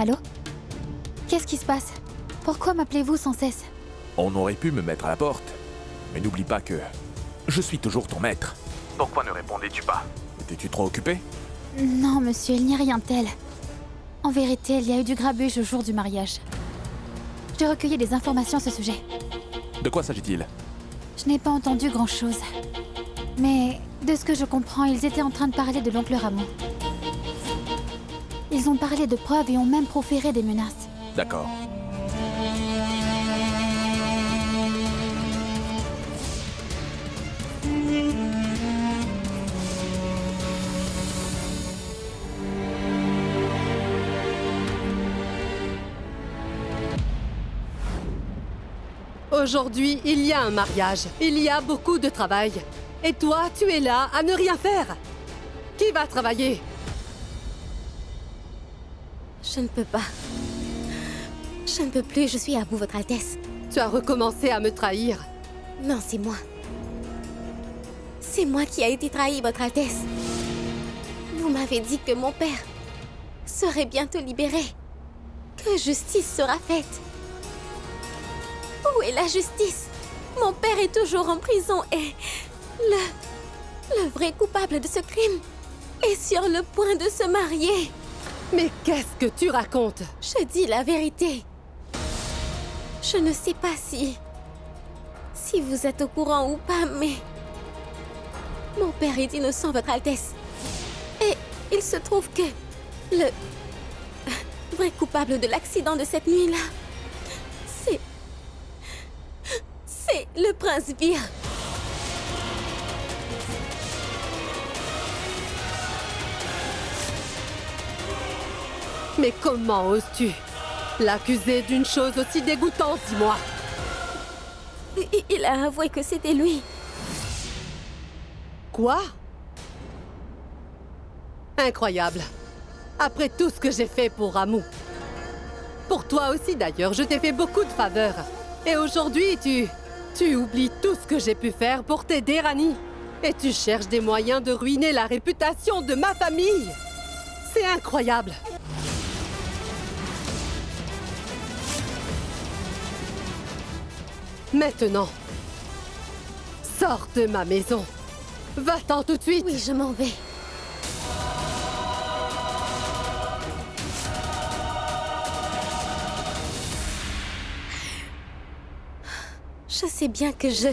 Allô? Qu'est-ce qui se passe? Pourquoi m'appelez-vous sans cesse? On aurait pu me mettre à la porte. Mais n'oublie pas que je suis toujours ton maître. Pourquoi ne répondais-tu pas? Étais-tu trop occupé? Non, monsieur, il n'y a rien de tel. En vérité, il y a eu du grabuge au jour du mariage. J'ai recueilli des informations à ce sujet. De quoi s'agit-il? Je n'ai pas entendu grand-chose. Mais de ce que je comprends, ils étaient en train de parler de l'oncle Ramon. Ils ont parlé de preuves et ont même proféré des menaces. D'accord. Aujourd'hui, il y a un mariage. Il y a beaucoup de travail. Et toi, tu es là à ne rien faire. Qui va travailler? Je ne peux pas. Je ne peux plus, je suis à bout, Votre Altesse. Tu as recommencé à me trahir. Non, c'est moi. C'est moi qui a été trahi, Votre Altesse. Vous m'avez dit que mon père serait bientôt libéré. Que justice sera faite. Où est la justice? Mon père est toujours en prison et le vrai coupable de ce crime est sur le point de se marier. Mais qu'est-ce que tu racontes? Je dis la vérité. Je ne sais pas si vous êtes au courant ou pas, mais mon père est innocent, Votre Altesse. Et il se trouve que le vrai coupable de l'accident de cette nuit-là, c'est le prince Vir. Mais comment oses-tu l'accuser d'une chose aussi dégoûtante, dis-moi? Il a avoué que c'était lui. Quoi? Incroyable. Après tout ce que j'ai fait pour Ramu. Pour toi aussi d'ailleurs, je t'ai fait beaucoup de faveurs. Et aujourd'hui, tu oublies tout ce que j'ai pu faire pour t'aider, Rani. Et tu cherches des moyens de ruiner la réputation de ma famille. C'est incroyable. Maintenant, sors de ma maison. Va-t'en tout de suite. Oui, je m'en vais. Je sais bien que je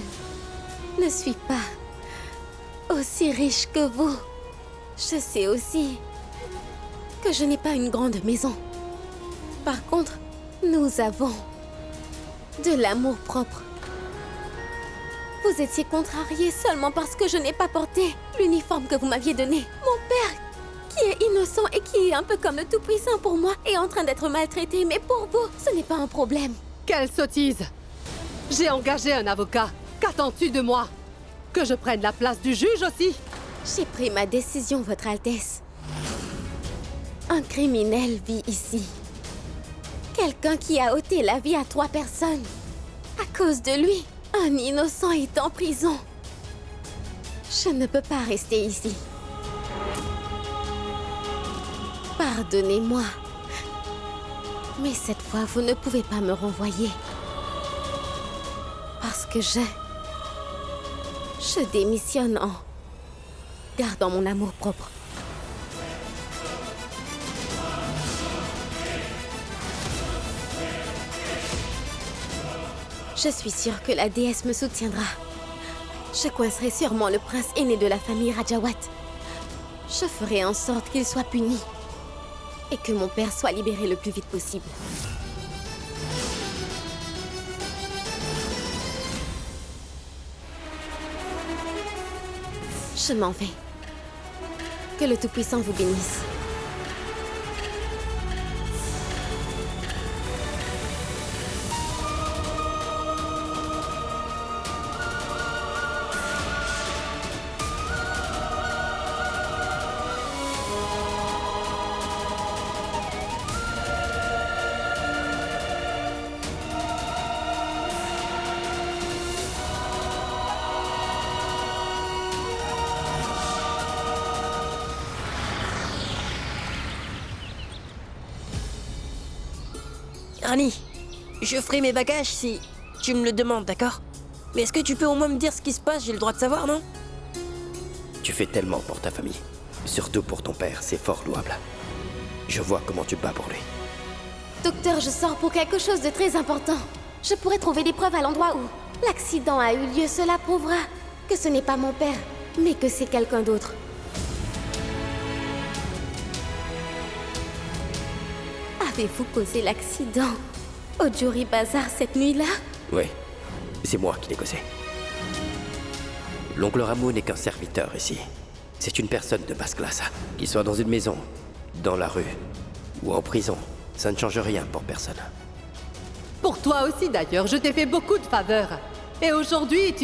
ne suis pas aussi riche que vous. Je sais aussi que je n'ai pas une grande maison. Par contre, nous avons de l'amour-propre. Vous étiez contrarié seulement parce que je n'ai pas porté l'uniforme que vous m'aviez donné. Mon père, qui est innocent et qui est un peu comme le Tout-Puissant pour moi, est en train d'être maltraité. Mais pour vous, ce n'est pas un problème. Quelle sottise! J'ai engagé un avocat. Qu'attends-tu de moi? Que je prenne la place du juge aussi? J'ai pris ma décision, Votre Altesse. Un criminel vit ici. Quelqu'un qui a ôté la vie à 3 personnes. À cause de lui, un innocent est en prison. Je ne peux pas rester ici. Pardonnez-moi. Mais cette fois, vous ne pouvez pas me renvoyer. Parce que je démissionne en gardant mon amour-propre. Je suis sûre que la déesse me soutiendra. Je coincerai sûrement le prince aîné de la famille Rajawat. Je ferai en sorte qu'il soit puni. Et que mon père soit libéré le plus vite possible. Je m'en vais. Que le Tout-Puissant vous bénisse. Rani, je ferai mes bagages si tu me le demandes, d'accord? Mais est-ce que tu peux au moins me dire ce qui se passe? J'ai le droit de savoir, non? Tu fais tellement pour ta famille. Surtout pour ton père, c'est fort louable. Je vois comment tu te bats pour lui. Docteur, je sors pour quelque chose de très important. Je pourrais trouver des preuves à l'endroit où l'accident a eu lieu. Cela prouvera que ce n'est pas mon père, mais que c'est quelqu'un d'autre. Avez-vous causé l'accident au Jori Bazar cette nuit-là? Oui, c'est moi qui l'ai causé. L'oncle Rameau n'est qu'un serviteur ici. C'est une personne de basse classe. Qu'il soit dans une maison, dans la rue ou en prison, ça ne change rien pour personne. Pour toi aussi d'ailleurs, je t'ai fait beaucoup de faveurs. Et aujourd'hui,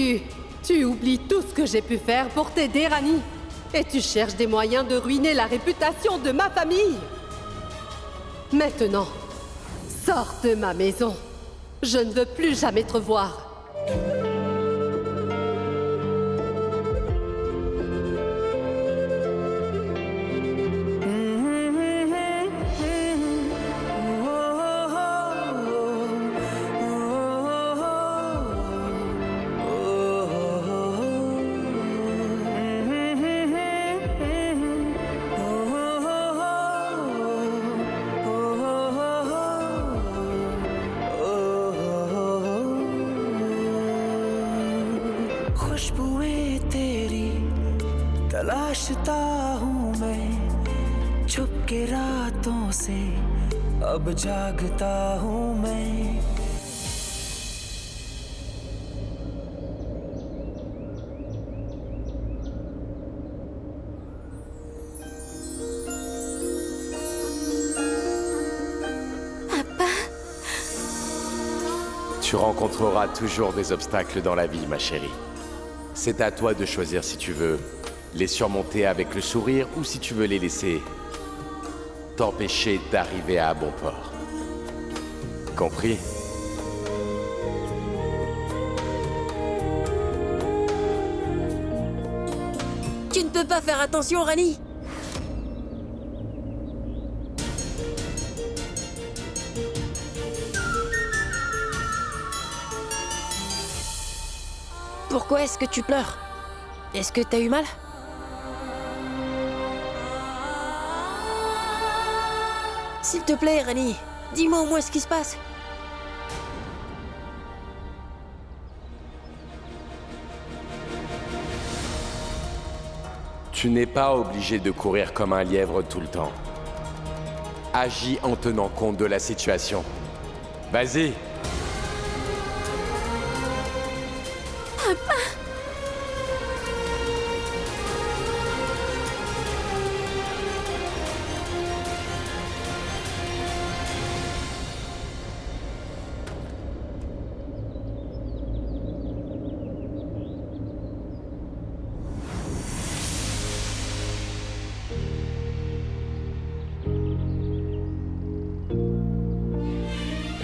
tu oublies tout ce que j'ai pu faire pour t'aider, Rani. Et tu cherches des moyens de ruiner la réputation de ma famille. Maintenant, sors de ma maison. Je ne veux plus jamais te revoir. खुशबुएं तेरी तलाशता हूँ मैं छुप के रातों से अब जागता हूँ मैं Tu rencontreras toujours des obstacles dans la vie, ma chérie. C'est à toi de choisir si tu veux les surmonter avec le sourire ou si tu veux les laisser t'empêcher d'arriver à bon port. Compris? Tu ne peux pas faire attention, Rani. Pourquoi est-ce que tu pleures? Est-ce que t'as eu mal? S'il te plaît, Rani, dis-moi au moins ce qui se passe. Tu n'es pas obligé de courir comme un lièvre tout le temps. Agis en tenant compte de la situation. Vas-y!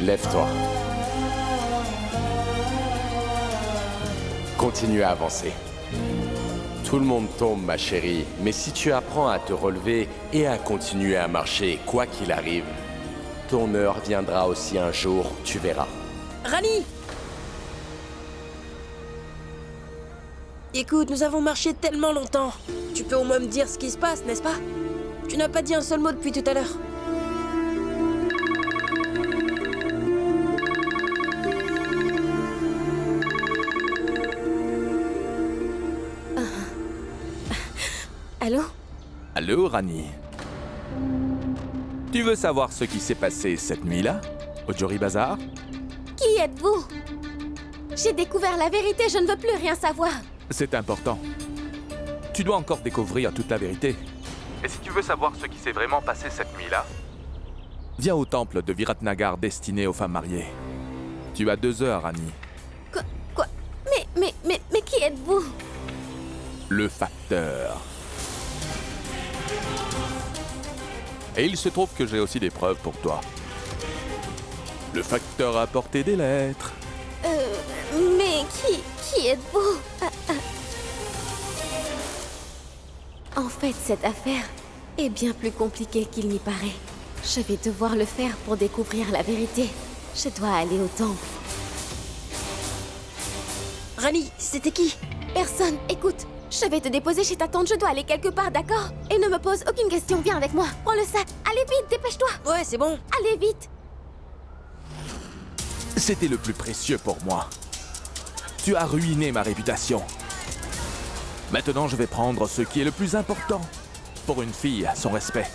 Lève-toi. Continue à avancer. Tout le monde tombe, ma chérie, mais si tu apprends à te relever et à continuer à marcher, quoi qu'il arrive, ton heure viendra aussi un jour, tu verras. Rani! Écoute, nous avons marché tellement longtemps. Tu peux au moins me dire ce qui se passe, n'est-ce pas? Tu n'as pas dit un seul mot depuis tout à l'heure. Allô? Allô, Rani? Tu veux savoir ce qui s'est passé cette nuit-là, au Jori Bazar? Qui êtes-vous? J'ai découvert la vérité, je ne veux plus rien savoir. C'est important. Tu dois encore découvrir toute la vérité. Et si tu veux savoir ce qui s'est vraiment passé cette nuit-là, viens au temple de Viratnagar destiné aux femmes mariées. Tu as 2 heures, Rani. Quoi? Mais qui êtes-vous? Le facteur. Et il se trouve que j'ai aussi des preuves pour toi. Le facteur a apporté des lettres. Mais qui êtes-vous? En fait, cette affaire est bien plus compliquée qu'il n'y paraît. Je vais devoir le faire pour découvrir la vérité. Je dois aller au temple. Rani, c'était qui? Personne, écoute. Je vais te déposer chez ta tante, je dois aller quelque part, d'accord? Et ne me pose aucune question, viens avec moi. Prends le sac. Allez vite, dépêche-toi. Ouais, c'est bon. Allez vite. C'était le plus précieux pour moi. Tu as ruiné ma réputation. Maintenant, je vais prendre ce qui est le plus important. Pour une fille, son respect.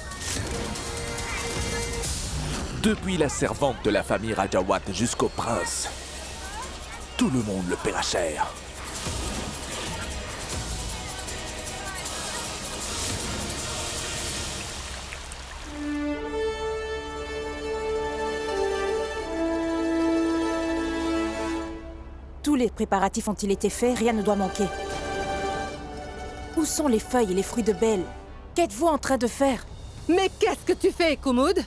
Depuis la servante de la famille Rajawat jusqu'au prince, tout le monde le paiera cher. Tous les préparatifs ont-ils été faits? Rien ne doit manquer. Où sont les feuilles et les fruits de Bel? Qu'êtes-vous en train de faire? Mais qu'est-ce que tu fais, Kumud?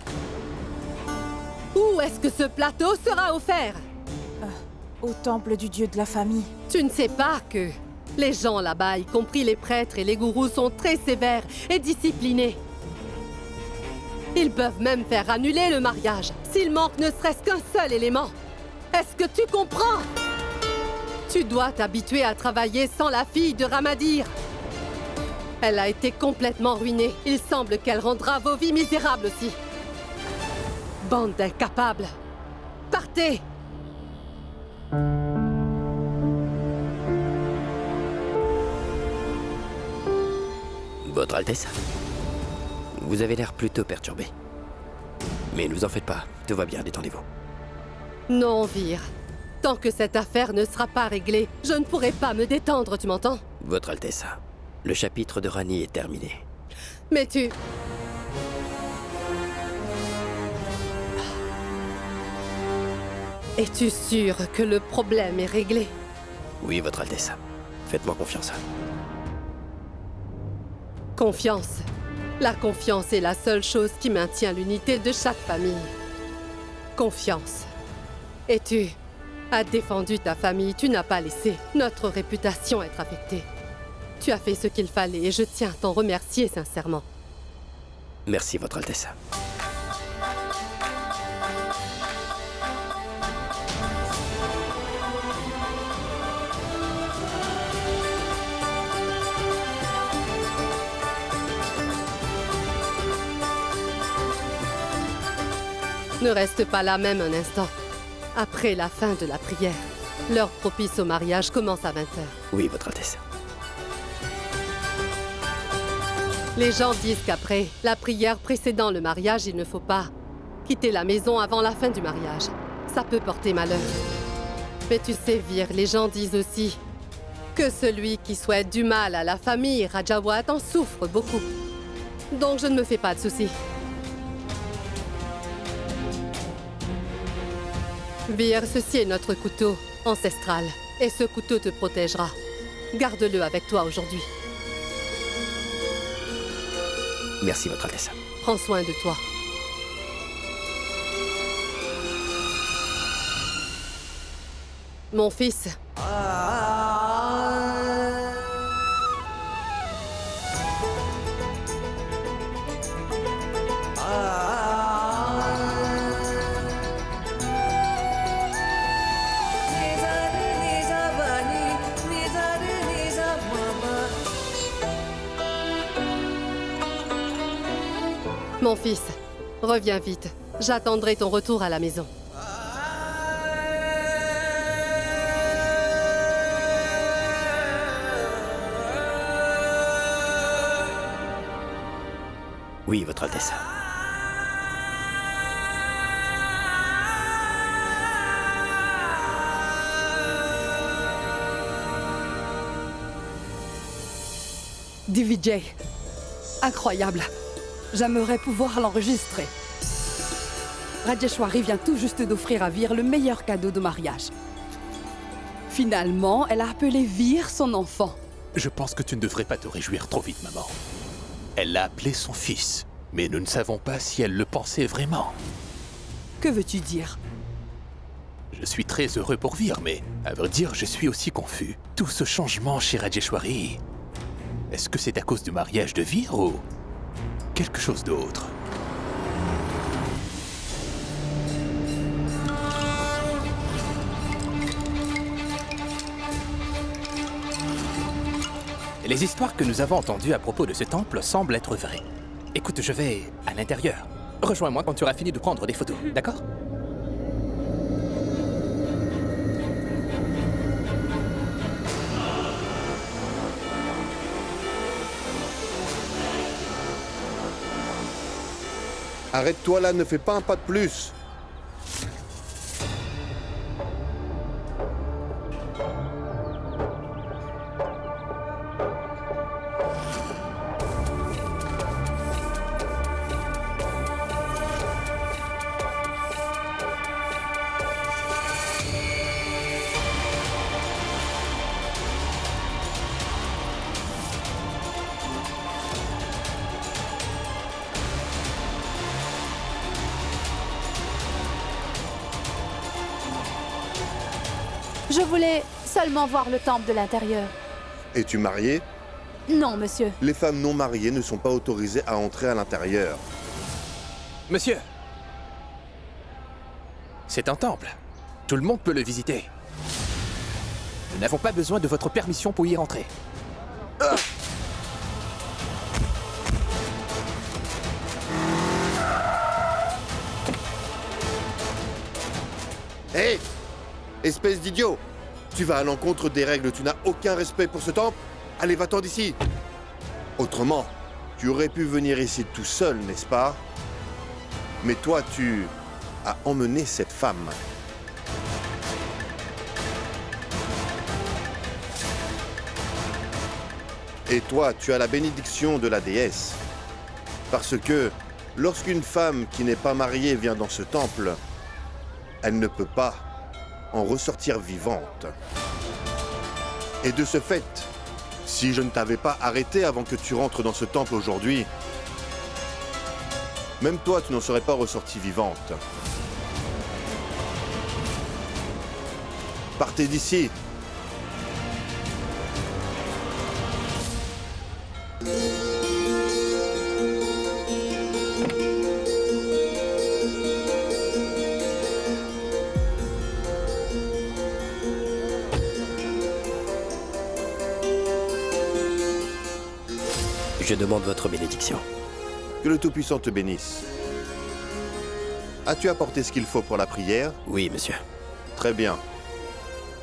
Où est-ce que ce plateau sera offert? Au temple du dieu de la famille. Tu ne sais pas que les gens là-bas, y compris les prêtres et les gourous, sont très sévères et disciplinés. Ils peuvent même faire annuler le mariage s'il manque ne serait-ce qu'un seul élément. Est-ce que tu comprends? Tu dois t'habituer à travailler sans la fille de Ramadir. Elle a été complètement ruinée. Il semble qu'elle rendra vos vies misérables aussi. Bande d'incapables. Partez! Votre Altesse, vous avez l'air plutôt perturbé. Mais ne vous en faites pas, tout va bien, détendez-vous. Non, Vir. Tant que cette affaire ne sera pas réglée, je ne pourrai pas me détendre, tu m'entends? Votre Altesse, le chapitre de Rani est terminé. Mais tu... Es-tu sûr que le problème est réglé? Oui, Votre Altesse. Faites-moi confiance. Confiance. La confiance est la seule chose qui maintient l'unité de chaque famille. Confiance. Et tu as défendu ta famille, tu n'as pas laissé notre réputation être affectée. Tu as fait ce qu'il fallait et je tiens à t'en remercier sincèrement. Merci, Votre Altesse. Ne reste pas là même un instant. Après la fin de la prière, l'heure propice au mariage commence à 20h. Oui, Votre Altesse. Les gens disent qu'après la prière précédant le mariage, il ne faut pas quitter la maison avant la fin du mariage. Ça peut porter malheur. Mais tu sais, Vir, les gens disent aussi que celui qui souhaite du mal à la famille Rajawat en souffre beaucoup. Donc je ne me fais pas de soucis. Vir, ceci est notre couteau ancestral. Et ce couteau te protégera. Garde-le avec toi aujourd'hui. Merci, Votre Altesse. Prends soin de toi. Mon fils. Mon fils, reviens vite. J'attendrai ton retour à la maison. Oui, Votre Altesse. DVJ. Incroyable. J'aimerais pouvoir l'enregistrer. Rajeshwari vient tout juste d'offrir à Vir le meilleur cadeau de mariage. Finalement, elle a appelé Vir son enfant. Je pense que tu ne devrais pas te réjouir trop vite, maman. Elle l'a appelé son fils, mais nous ne savons pas si elle le pensait vraiment. Que veux-tu dire? Je suis très heureux pour Vir, mais à vrai dire, je suis aussi confus. Tout ce changement chez Rajeshwari, est-ce que c'est à cause du mariage de Vir ou quelque chose d'autre? Les histoires que nous avons entendues à propos de ce temple semblent être vraies. Écoute, je vais à l'intérieur. Rejoins-moi quand tu auras fini de prendre des photos, d'accord? Arrête-toi là, ne fais pas un pas de plus. Je voulais seulement voir le temple de l'intérieur. Es-tu mariée? Non, monsieur. Les femmes non mariées ne sont pas autorisées à entrer à l'intérieur. Monsieur, c'est un temple. Tout le monde peut le visiter. Nous n'avons pas besoin de votre permission pour y rentrer. Hé! Espèce d'idiot! Tu vas à l'encontre des règles, tu n'as aucun respect pour ce temple? Allez, va-t'en d'ici! Autrement, tu aurais pu venir ici tout seul, n'est-ce pas? Mais toi, tu as emmené cette femme. Et toi, tu as la bénédiction de la déesse. Parce que lorsqu'une femme qui n'est pas mariée vient dans ce temple, elle ne peut pas en ressortir vivante. Et de ce fait, si je ne t'avais pas arrêté avant que tu rentres dans ce temple aujourd'hui, même toi, tu n'en serais pas ressortie vivante. Partez d'ici. Je demande votre bénédiction. Que le Tout-Puissant te bénisse. As-tu apporté ce qu'il faut pour la prière? Oui, monsieur. Très bien.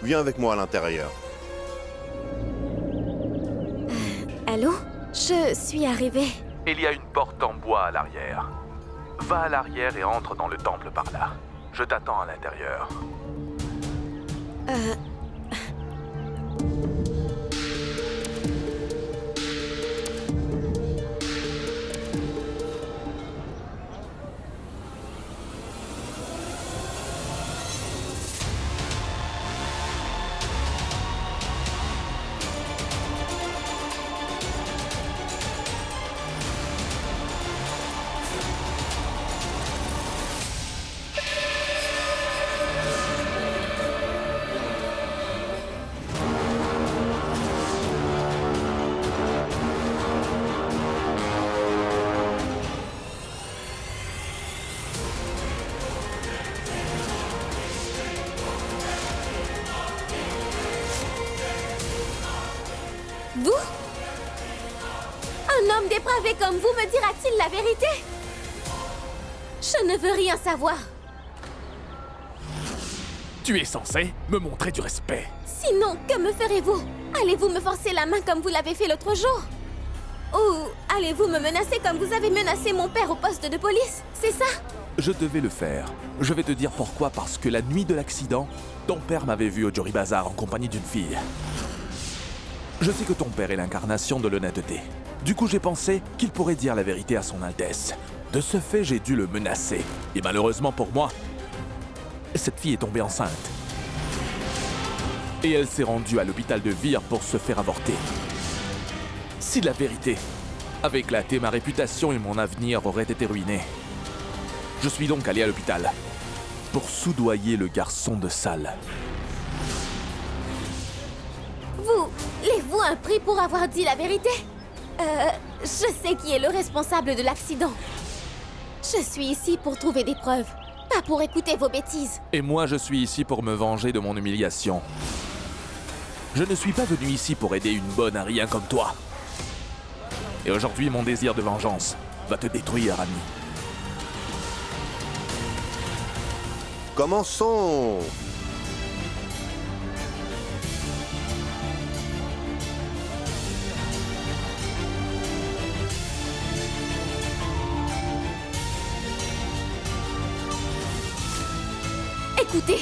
Viens avec moi à l'intérieur. Allô? Je suis arrivée. Il y a une porte en bois à l'arrière. Va à l'arrière et entre dans le temple par là. Je t'attends à l'intérieur. Vous? Un homme dépravé comme vous me dira-t-il la vérité? Je ne veux rien savoir. Tu es censé me montrer du respect. Sinon, que me ferez-vous? Allez-vous me forcer la main comme vous l'avez fait l'autre jour? Ou allez-vous me menacer comme vous avez menacé mon père au poste de police? C'est ça? Je devais le faire. Je vais te dire pourquoi, parce que la nuit de l'accident, ton père m'avait vu au Jory Bazar en compagnie d'une fille. Je sais que ton père est l'incarnation de l'honnêteté. Du coup, j'ai pensé qu'il pourrait dire la vérité à son Altesse. De ce fait, j'ai dû le menacer. Et malheureusement pour moi, cette fille est tombée enceinte. Et elle s'est rendue à l'hôpital de Vire pour se faire avorter. Si la vérité avait éclaté, ma réputation et mon avenir auraient été ruinés. Je suis donc allé à l'hôpital pour soudoyer le garçon de salle. Voulez-vous un prix pour avoir dit la vérité? Je sais qui est le responsable de l'accident. Je suis ici pour trouver des preuves, pas pour écouter vos bêtises. Et moi, je suis ici pour me venger de mon humiliation. Je ne suis pas venu ici pour aider une bonne à rien comme toi. Et aujourd'hui, mon désir de vengeance va te détruire, ami. Commençons. Écoutez,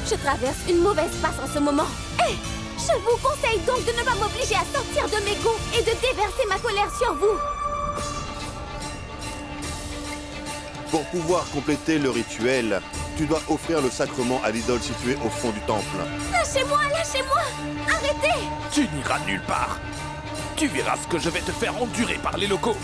je traverse une mauvaise passe en ce moment. Et je vous conseille donc de ne pas m'obliger à sortir de mes gonds et de déverser ma colère sur vous. Pour pouvoir compléter le rituel, tu dois offrir le sacrement à l'idole située au fond du temple. Lâchez-moi, lâchez-moi! Arrêtez! Tu n'iras nulle part. Tu verras ce que je vais te faire endurer par les locaux.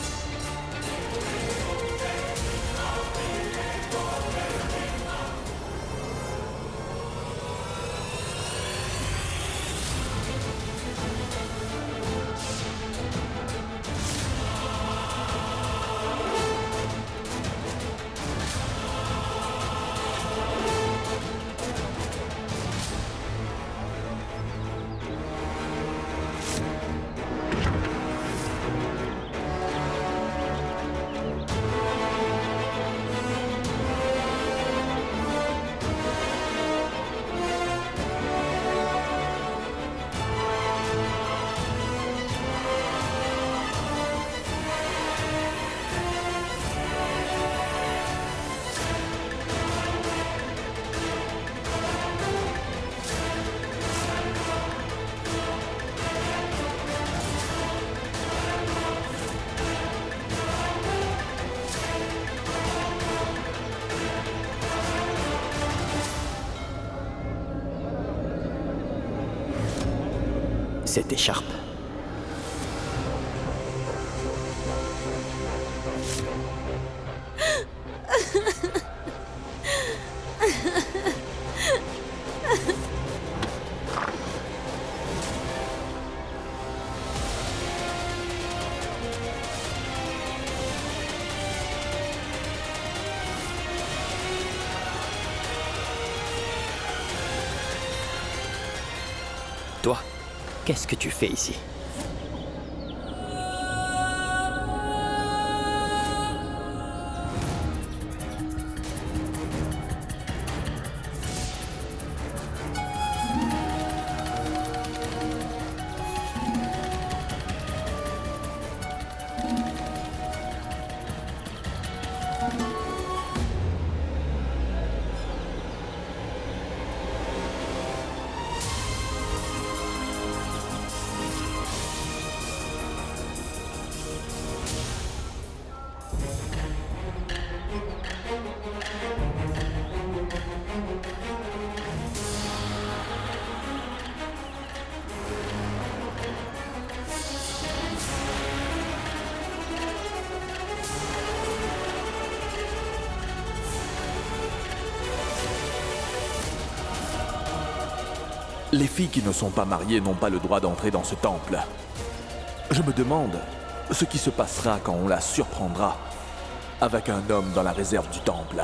Cette écharpe. Toi, qu'est-ce que tu fais ici? Les filles qui ne sont pas mariées n'ont pas le droit d'entrer dans ce temple. Je me demande ce qui se passera quand on la surprendra avec un homme dans la réserve du temple.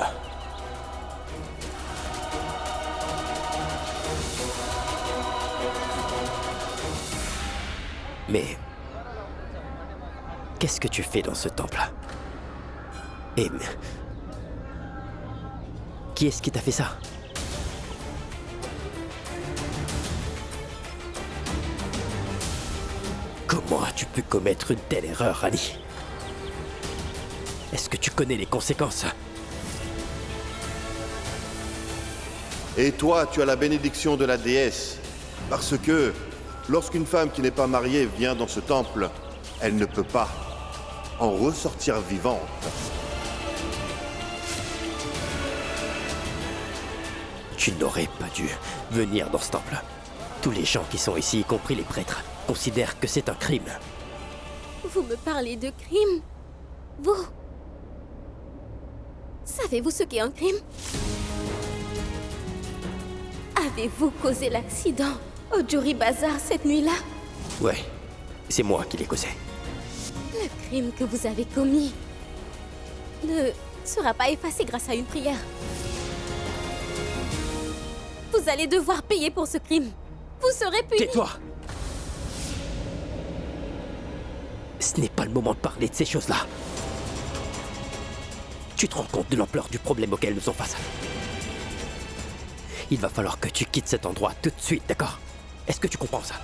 Mais qu'est-ce que tu fais dans ce temple? Et qui est-ce qui t'a fait ça? Comment as-tu pu commettre une telle erreur, Ali? Est-ce que tu connais les conséquences? Et toi, tu as la bénédiction de la déesse. Parce que, lorsqu'une femme qui n'est pas mariée vient dans ce temple, elle ne peut pas en ressortir vivante. Tu n'aurais pas dû venir dans ce temple. Tous les gens qui sont ici, y compris les prêtres, considèrent que c'est un crime. Vous me parlez de crime? Vous? Savez-vous ce qu'est un crime? Avez-vous causé l'accident au Jury Bazar cette nuit-là? Ouais, c'est moi qui l'ai causé. Le crime que vous avez commis ne sera pas effacé grâce à une prière. Vous allez devoir payer pour ce crime. Vous serez punis. Tais-toi! Ce n'est pas le moment de parler de ces choses-là. Tu te rends compte de l'ampleur du problème auquel nous sommes face? Il va falloir que tu quittes cet endroit tout de suite, d'accord? Est-ce que tu comprends ça?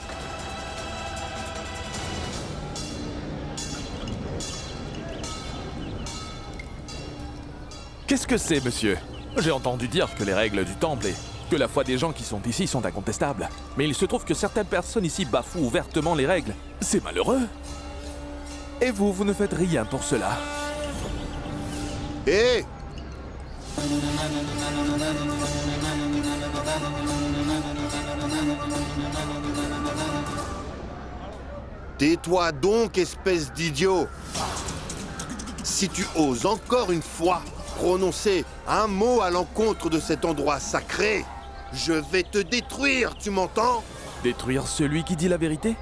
Qu'est-ce que c'est, monsieur? J'ai entendu dire que les règles du temple et que la foi des gens qui sont ici sont incontestables. Mais il se trouve que certaines personnes ici bafouent ouvertement les règles. C'est malheureux. Et vous, vous ne faites rien pour cela. Hé! Tais-toi donc, espèce d'idiot! Si tu oses encore une fois prononcer un mot à l'encontre de cet endroit sacré, je vais te détruire, tu m'entends? Détruire celui qui dit la vérité?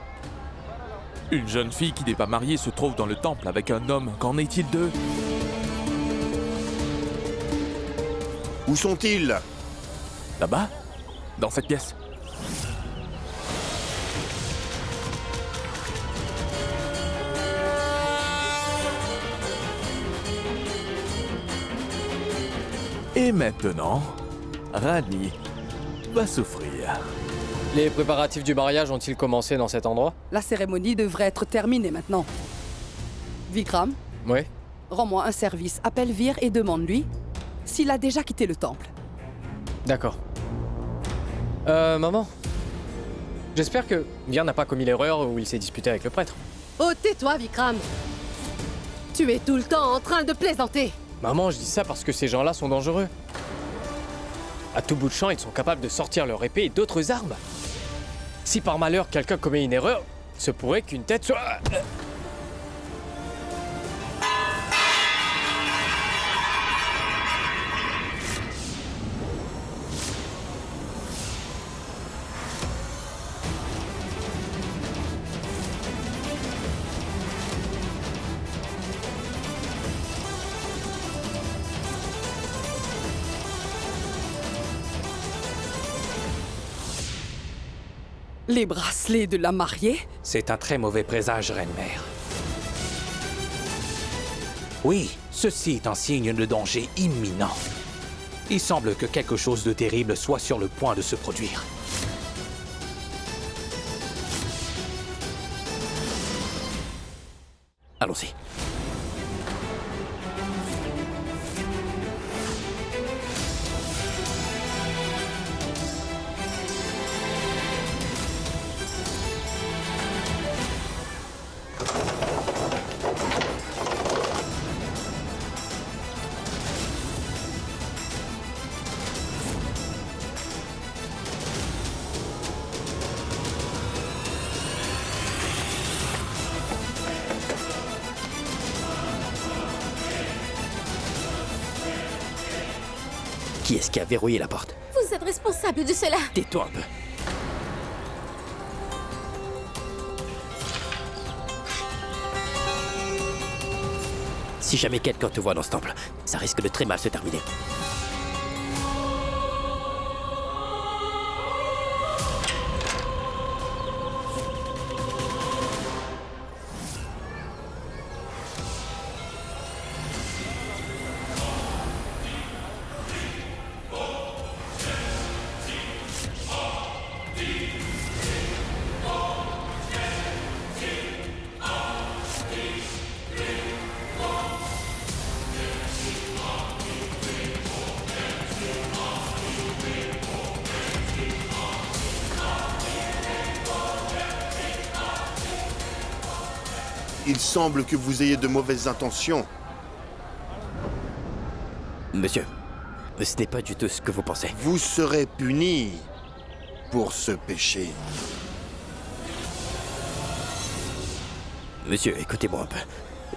Une jeune fille qui n'est pas mariée se trouve dans le temple avec un homme. Qu'en est-il d'eux? Où sont-ils? Là-bas? Dans cette pièce. Et maintenant, Rani va souffrir. Les préparatifs du mariage ont-ils commencé dans cet endroit? La cérémonie devrait être terminée maintenant. Vikram, Oui. rends-moi un service. Appelle Vir et demande-lui s'il a déjà quitté le temple. D'accord. Maman. J'espère que Vir n'a pas commis l'erreur où il s'est disputé avec le prêtre. Oh, tais-toi, Vikram. Tu es tout le temps en train de plaisanter. Maman, je dis ça parce que ces gens-là sont dangereux. À tout bout de champ, ils sont capables de sortir leur épée et d'autres armes. Si par malheur quelqu'un commet une erreur, il se pourrait qu'une tête soit... Les bracelets de la mariée? C'est un très mauvais présage, reine-mère. Oui, ceci est un signe de danger imminent. Il semble que quelque chose de terrible soit sur le point de se produire. Allons-y. Qui est-ce qui a verrouillé la porte? Vous êtes responsable de cela. Tais-toi un peu. Si jamais quelqu'un te voit dans ce temple, ça risque de très mal se terminer. Il semble que vous ayez de mauvaises intentions. Monsieur, ce n'est pas du tout ce que vous pensez. Vous serez puni pour ce péché. Monsieur, écoutez-moi un peu.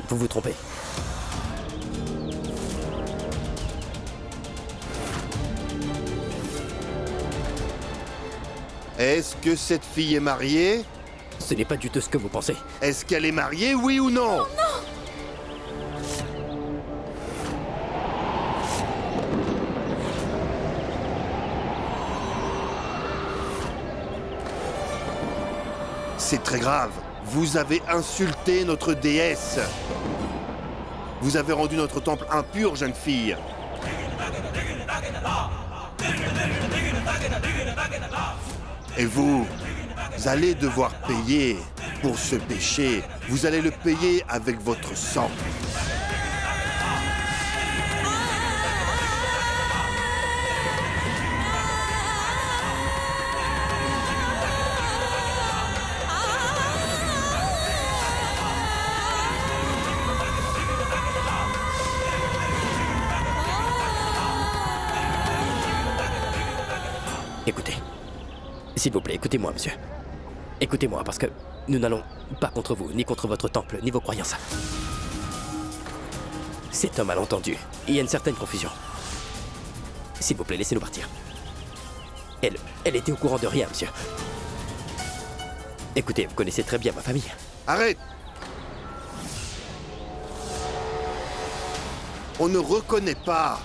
Vous vous trompez. Est-ce que cette fille est mariée? Ce n'est pas du tout ce que vous pensez. Est-ce qu'elle est mariée, oui ou non? Non. C'est très grave. Vous avez insulté notre déesse. Vous avez rendu notre temple impur, jeune fille. Et vous allez devoir payer pour ce péché. Vous allez le payer avec votre sang. Écoutez. S'il vous plaît, écoutez-moi, monsieur. Écoutez-moi, parce que nous n'allons pas contre vous, ni contre votre temple, ni vos croyances. C'est un malentendu. Il y a une certaine confusion. S'il vous plaît, laissez-nous partir. Elle était au courant de rien, monsieur. Écoutez, vous connaissez très bien ma famille. Arrête! On ne reconnaît pas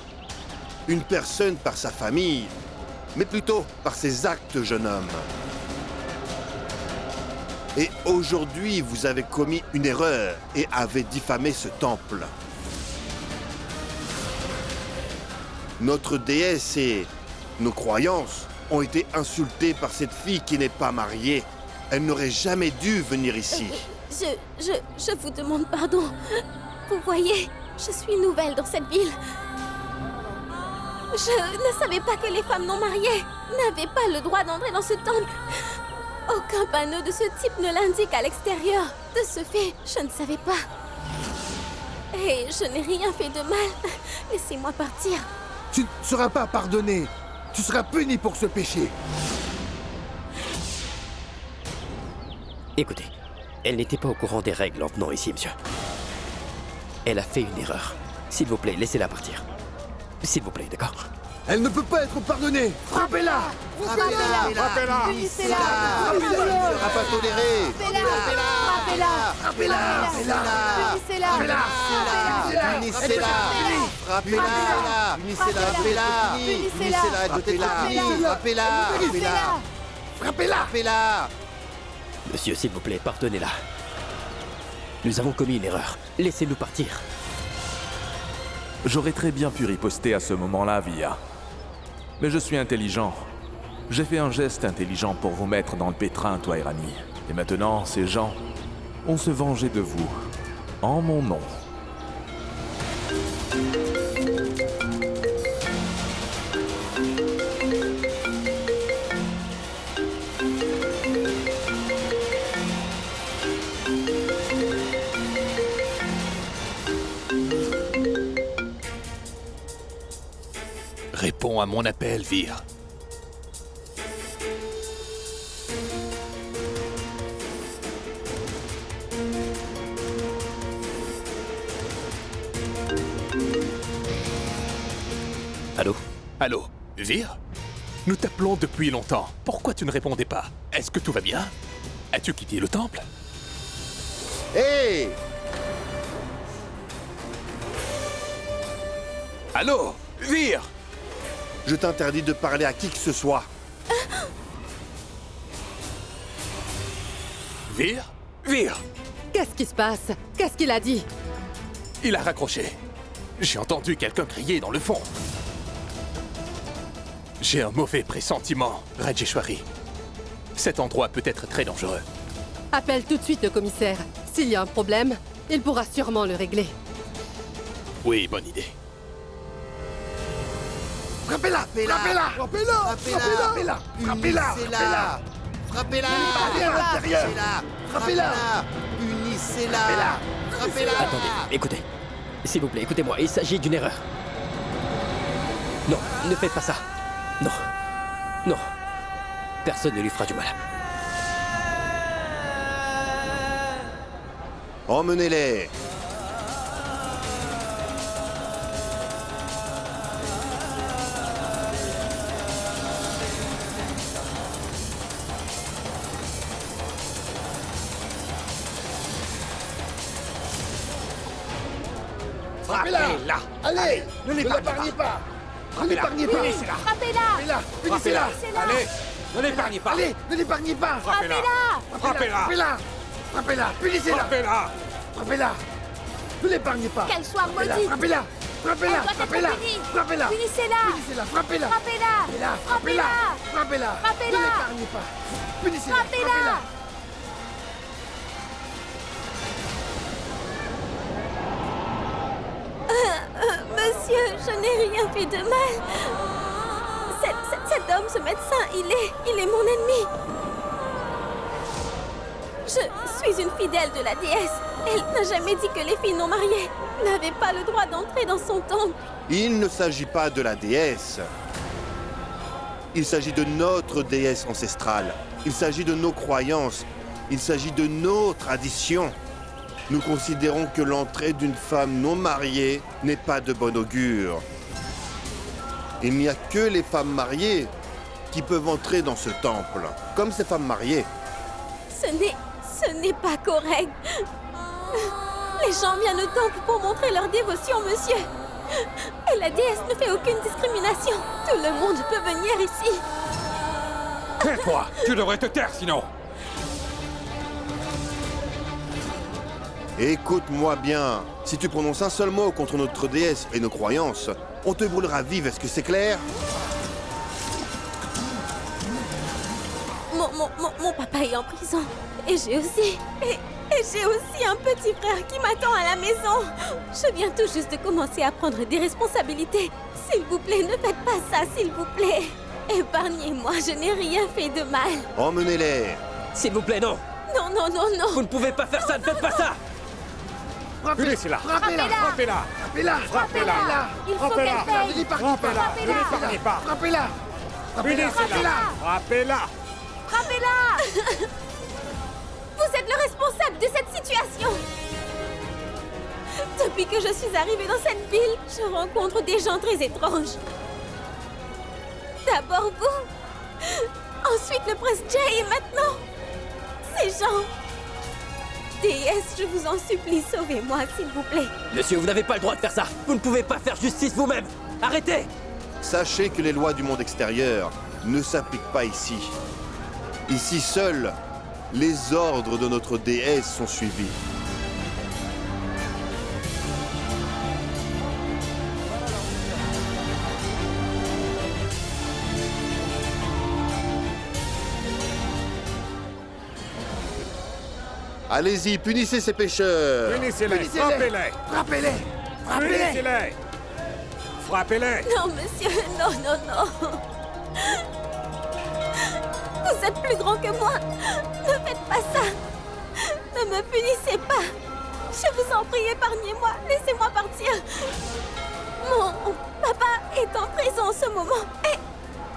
une personne par sa famille, mais plutôt par ses actes, jeune homme. Et aujourd'hui, vous avez commis une erreur et avez diffamé ce temple. Notre déesse et nos croyances ont été insultées par cette fille qui n'est pas mariée. Elle n'aurait jamais dû venir ici. Je vous demande pardon. Vous voyez, je suis nouvelle dans cette ville. Je ne savais pas que les femmes non mariées n'avaient pas le droit d'entrer dans ce temple. Aucun panneau de ce type ne l'indique à l'extérieur. De ce fait, je ne savais pas. Et je n'ai rien fait de mal. Laissez-moi partir. Tu ne seras pas pardonné. Tu seras puni pour ce péché. Écoutez, elle n'était pas au courant des règles en venant ici, monsieur. Elle a fait une erreur. S'il vous plaît, laissez-la partir. S'il vous plaît, d'accord? Elle ne peut pas être pardonnée. Frappez-la! Frappez-la! Frappez-la! Punissez-la! Elle ne sera pas tolérée! Frappez-la! Frappez-la! Frappez-la! Punissez-la! Frappez-la! Punissez-la! Punissez-la! Frappez-la! Frappez-la! Frappez-la! Monsieur, s'il vous plaît, pardonnez-la. Nous avons commis une erreur. Laissez-nous partir. J'aurais très bien pu riposter à ce moment-là, Via. Mais je suis intelligent. J'ai fait un geste intelligent pour vous mettre dans le pétrin, toi et Rani. Et maintenant, ces gens ont se venger de vous. En mon nom. Réponds à mon appel, Vir. Allô? Allô, Vir? Nous t'appelons depuis longtemps. Pourquoi tu ne répondais pas? Est-ce que tout va bien? As-tu quitté le temple? Hé! Allô? Vir! Je t'interdis de parler à qui que ce soit. Vir? Vir! Qu'est-ce qui se passe? Qu'est-ce qu'il a dit? Il a raccroché. J'ai entendu quelqu'un crier dans le fond. J'ai un mauvais pressentiment, Rajeshwari. Cet endroit peut être très dangereux. Appelle tout de suite le commissaire. S'il y a un problème, il pourra sûrement le régler. Oui, bonne idée. Frappez-la! Frappez-la! Frappez-la! Frappez-la! Frappez-la! Frappez-la! Frappez-la! Frappez-la! Punissez-la! Frappez-la! Attendez, écoutez. S'il vous plaît, écoutez-moi, il s'agit d'une erreur. Non, ne faites pas ça. Non. Non. Personne ne lui fera du mal. Emmenez-les! Frappez-la! Allez! Ne l'épargnez pas! Ne l'épargnez pas! Frappez-la! Punissez-la! Allez! Ne l'épargnez pas. Allez, ne l'épargnez pas. Frappez-la. Frappez-la. Frappez-la. Frappez-la. Punissez-la. Frappez-la. Frappez-la. Ne l'épargnez pas. Qu'elle soit Frappez-la. maudite. Frappez-la. Frappez-la. Elle doit être Frappez-la. punie. Frappez-la. Punissez-la. Punissez-la. Frappez-la. Frappez-la. Frappez-la. Frappez-la. Frappez-la. Ne l'épargnez pas. Punissez-la. Frappez-la. Monsieur, je n'ai rien fait de mal. Cet homme, ce médecin, il est mon ennemi. Je suis une fidèle de la déesse. Elle n'a jamais dit que les filles non mariées n'avaient pas le droit d'entrer dans son temple. Il ne s'agit pas de la déesse. Il s'agit de notre déesse ancestrale. Il s'agit de nos croyances. Il s'agit de nos traditions. Nous considérons que l'entrée d'une femme non mariée n'est pas de bon augure. Il n'y a que les femmes mariées qui peuvent entrer dans ce temple, comme ces femmes mariées. Ce n'est pas correct. Les gens viennent au temple pour montrer leur dévotion, monsieur. Et la déesse ne fait aucune discrimination. Tout le monde peut venir ici. Tais-toi. Tu devrais te taire sinon. Écoute-moi bien. Si tu prononces un seul mot contre notre déesse et nos croyances, on te brûlera vive, est-ce que c'est clair? Mon papa est en prison. Et j'ai aussi... Et j'ai aussi un petit frère qui m'attend à la maison. Je viens tout juste de commencer à prendre des responsabilités. S'il vous plaît, ne faites pas ça, s'il vous plaît. Épargnez-moi, je n'ai rien fait de mal. Emmenez-les. S'il vous plaît, non. Non, non, non, non. Vous ne pouvez pas faire ça, ne faites pas ça. Punissez-la. Frappez-la. Frappez-la. Frappez-la. Frappez-la. Il faut qu'elle Ne paye. l'épargnez pas. Ne l'épargnez pas. Frappez-la. Frappez-la. Punissez-la. Frappez-la. Frappez-la. Vous êtes le responsable de cette situation. Depuis que je suis arrivée dans cette ville, je rencontre des gens très étranges. D'abord vous, ensuite le prince Jay et maintenant ces gens. Déesse, je vous en supplie, sauvez-moi, s'il vous plaît. Monsieur, vous n'avez pas le droit de faire ça. Vous ne pouvez pas faire justice vous-même. Arrêtez. Sachez que les lois du monde extérieur ne s'appliquent pas ici. Ici seuls, les ordres de notre déesse sont suivis. Allez-y, punissez ces pécheurs. Punissez-les. Frappez-les. Frappez-les. Frappez-les. Punissez-les. Frappez-les. Non, monsieur, non, non, non. Vous êtes plus grand que moi. Ne faites pas ça. Ne me punissez pas. Je vous en prie, épargnez-moi. Laissez-moi partir. Mon papa est en prison en ce moment. Et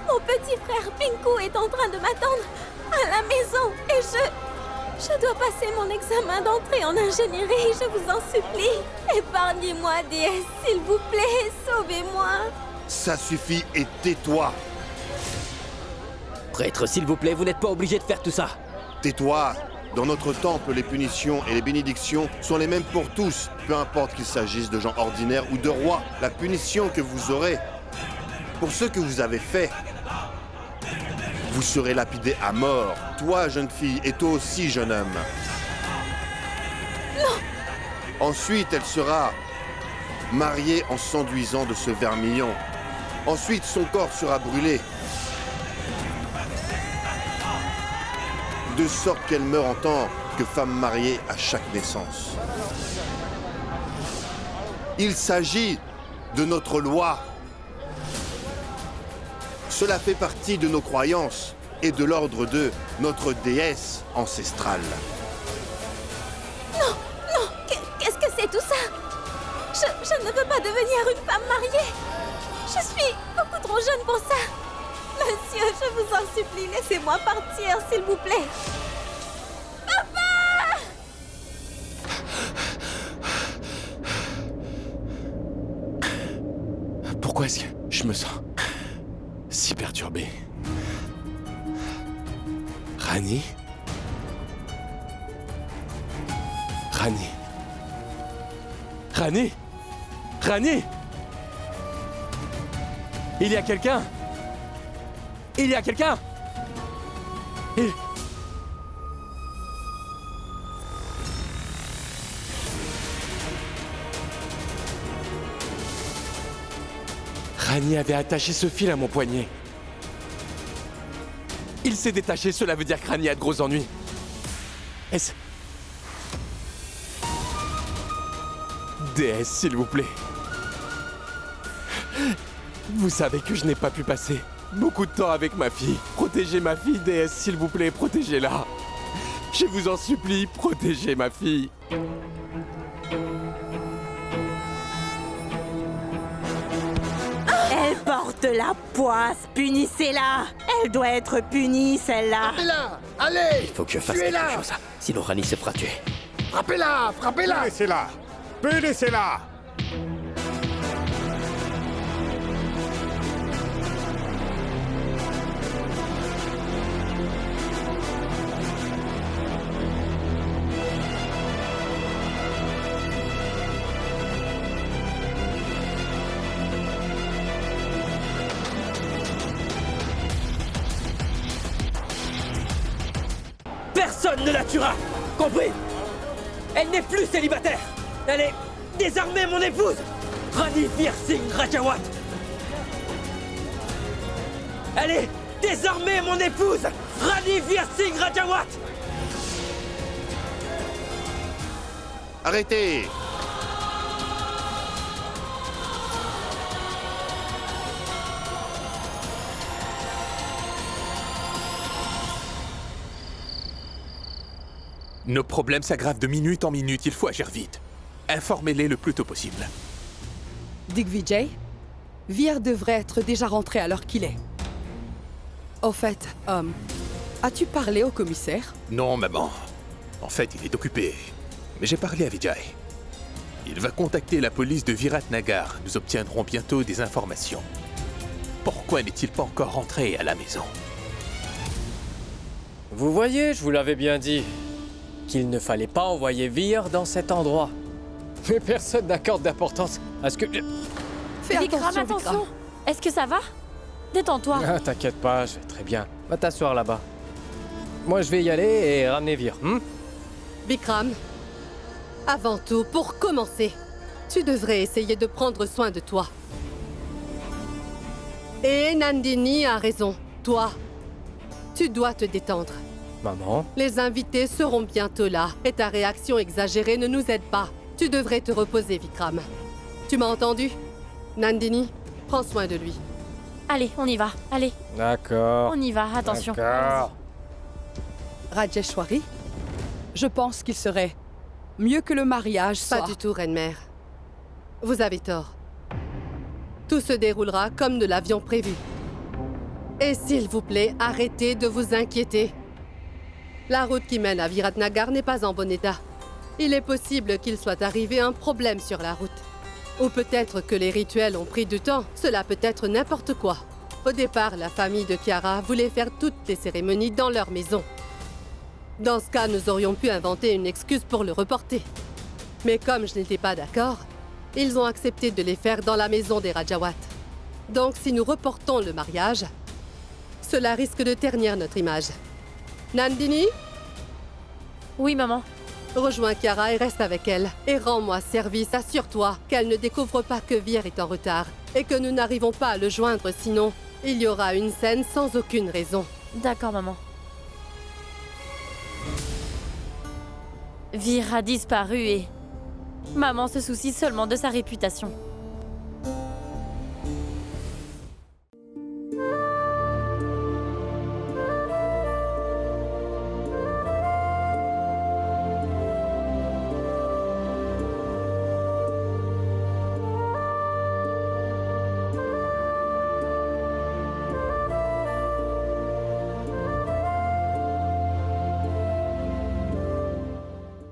mon petit frère Pinku est en train de m'attendre à la maison. Et je dois passer mon examen d'entrée en ingénierie. Je vous en supplie. Épargnez-moi, déesse, s'il vous plaît. Sauvez-moi. Ça suffit et tais-toi. Prêtre, s'il vous plaît, vous n'êtes pas obligé de faire tout ça. Tais-toi. Dans notre temple, les punitions et les bénédictions sont les mêmes pour tous, peu importe qu'il s'agisse de gens ordinaires ou de rois. La punition que vous aurez pour ce que vous avez fait, vous serez lapidé à mort. Toi, jeune fille, et toi aussi, jeune homme. Non. Ensuite, elle sera mariée en s'enduisant de ce vermillon. Ensuite, son corps sera brûlé. De sorte qu'elle meurt en tant que femme mariée à chaque naissance. Il s'agit de notre loi. Cela fait partie de nos croyances et de l'ordre de notre déesse ancestrale. Non, non, qu'est-ce que c'est tout ça? Je ne veux pas devenir une femme mariée. Je suis beaucoup trop jeune pour ça. Monsieur, je vous en supplie, laissez-moi partir, s'il vous plaît. Papa! Pourquoi est-ce que je me sens si perturbé? Rani? Rani? Rani? Rani? Il y a quelqu'un? Il y a quelqu'un? Rani avait attaché ce fil à mon poignet. Il s'est détaché, cela veut dire que Rani a de gros ennuis. Est-ce... Déesse, s'il vous plaît. Vous savez que je n'ai pas pu passer beaucoup de temps avec ma fille. Protégez ma fille, déesse, s'il vous plaît, protégez-la. Je vous en supplie, protégez ma fille. Elle porte la poisse, punissez-la. Elle doit être punie, celle-là. Frappez-la! Allez! Il faut que je fasse quelque chose, sinon Rani se fera tuer. Frappez-la! Frappez-la! Punissez-la! Punissez-la! Personne ne la tuera! Compris? Elle n'est plus célibataire! Elle est désormais mon épouse! Rani Veer Singh Rajawat! Elle est désormais mon épouse! Rani Veer Singh Rajawat! Arrêtez! Nos problèmes s'aggravent de minute en minute, il faut agir vite. Informez-les le plus tôt possible. Digvijay, Veer devrait être déjà rentré à l'heure qu'il est. Au fait, as-tu parlé au commissaire? Non, maman. En fait, il est occupé. Mais j'ai parlé à Vijay. Il va contacter la police de Viratnagar. Nous obtiendrons bientôt des informations. Pourquoi n'est-il pas encore rentré à la maison? Vous voyez, je vous l'avais bien dit, qu'il ne fallait pas envoyer Veer dans cet endroit. Mais personne n'accorde d'importance à ce que... Fais Vikram, attention. Est-ce que ça va? Détends-toi. Ah, t'inquiète pas, je vais très bien. Va t'asseoir là-bas. Moi, je vais y aller et ramener Veer. Vikram, avant tout, pour commencer, tu devrais essayer de prendre soin de toi. Et Nandini a raison. Toi, tu dois te détendre. Maman? Les invités seront bientôt là et ta réaction exagérée ne nous aide pas. Tu devrais te reposer, Vikram. Tu m'as entendu? Nandini, prends soin de lui. Allez, on y va. Allez. D'accord. On y va, attention. D'accord. Rajeshwari, je pense qu'il serait mieux que le mariage soit... Pas du tout, Reine-Mère. Vous avez tort. Tout se déroulera comme nous l'avions prévu. Et s'il vous plaît, arrêtez de vous inquiéter. La route qui mène à Viratnagar n'est pas en bon état. Il est possible qu'il soit arrivé un problème sur la route. Ou peut-être que les rituels ont pris du temps. Cela peut être n'importe quoi. Au départ, la famille de Kiara voulait faire toutes les cérémonies dans leur maison. Dans ce cas, nous aurions pu inventer une excuse pour le reporter. Mais comme je n'étais pas d'accord, ils ont accepté de les faire dans la maison des Rajawat. Donc si nous reportons le mariage, cela risque de ternir notre image. Nandini? Oui, maman. Rejoins Kiara et reste avec elle. Et rends-moi service, assure-toi qu'elle ne découvre pas que Veer est en retard et que nous n'arrivons pas à le joindre, sinon il y aura une scène sans aucune raison. D'accord, maman. Veer a disparu et... Maman se soucie seulement de sa réputation.